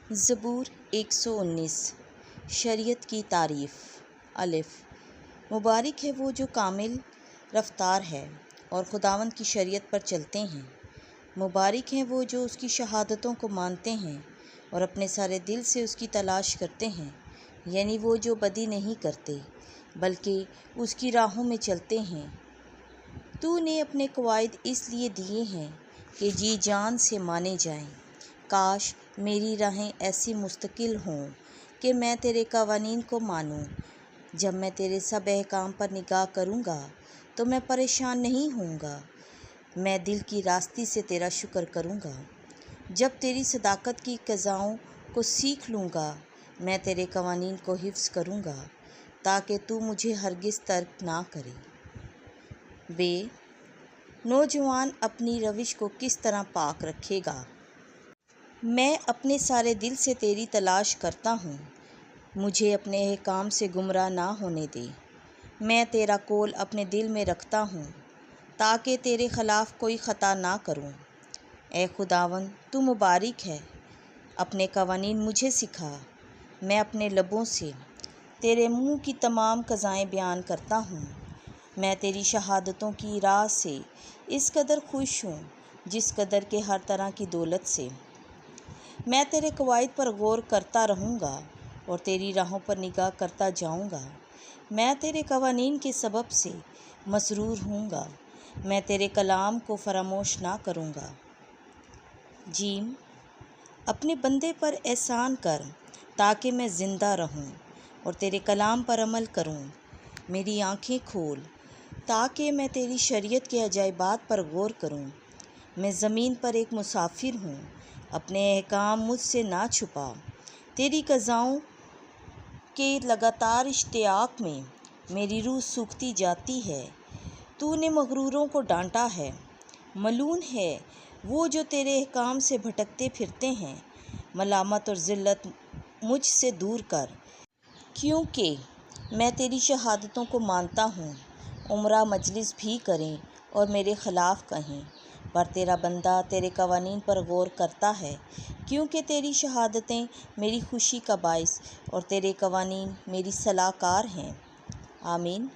زبور 119 شریعت کی تعریف۔ الف مبارک ہے وہ جو کامل رفتار ہے اور خداوند کی شریعت پر چلتے ہیں۔ مبارک ہیں وہ جو اس کی شہادتوں کو مانتے ہیں اور اپنے سارے دل سے اس کی تلاش کرتے ہیں، یعنی وہ جو بدی نہیں کرتے بلکہ اس کی راہوں میں چلتے ہیں۔ تو نے اپنے قواعد اس لیے دیے ہیں کہ جی جان سے مانے جائیں۔ کاش میری راہیں ایسی مستقل ہوں کہ میں تیرے قوانین کو مانوں۔ جب میں تیرے سب احکام پر نگاہ کروں گا تو میں پریشان نہیں ہوں گا۔ میں دل کی راستی سے تیرا شکر کروں گا۔ جب تیری صداقت کی قضاؤں کو سیکھ لوں گا، میں تیرے قوانین کو حفظ کروں گا تاکہ تو مجھے ہرگز ترک نہ کرے۔ بے نوجوان اپنی روش کو کس طرح پاک رکھے گا؟ میں اپنے سارے دل سے تیری تلاش کرتا ہوں، مجھے اپنے احکام سے گمراہ نہ ہونے دے۔ میں تیرا قول اپنے دل میں رکھتا ہوں تاکہ تیرے خلاف کوئی خطا نہ کروں۔ اے خداوند تو مبارک ہے، اپنے قوانین مجھے سکھا۔ میں اپنے لبوں سے تیرے منہ کی تمام قضائیں بیان کرتا ہوں۔ میں تیری شہادتوں کی راہ سے اس قدر خوش ہوں جس قدر کہ ہر طرح کی دولت سے۔ میں تیرے قواعد پر غور کرتا رہوں گا اور تیری راہوں پر نگاہ کرتا جاؤں گا۔ میں تیرے قوانین کے سبب سے مسرور ہوں گا، میں تیرے کلام کو فراموش نہ کروں گا۔ جیم اپنے بندے پر احسان کر تاکہ میں زندہ رہوں اور تیرے کلام پر عمل کروں۔ میری آنکھیں کھول تاکہ میں تیری شریعت کے عجائبات پر غور کروں۔ میں زمین پر ایک مسافر ہوں، اپنے احکام مجھ سے نہ چھپا۔ تیری قضاؤں کے لگاتار اشتیاق میں میری روح سوکھتی جاتی ہے۔ تو نے مغروروں کو ڈانٹا ہے۔ ملعون ہے وہ جو تیرے احکام سے بھٹکتے پھرتے ہیں۔ ملامت اور ذلت مجھ سے دور کر، کیونکہ میں تیری شہادتوں کو مانتا ہوں۔ امراء مجلس بھی کریں اور میرے خلاف کہیں، پر تیرا بندہ تیرے قوانین پر غور کرتا ہے، کیونکہ تیری شہادتیں میری خوشی کا باعث اور تیرے قوانین میری صلاح کار ہیں۔ آمین۔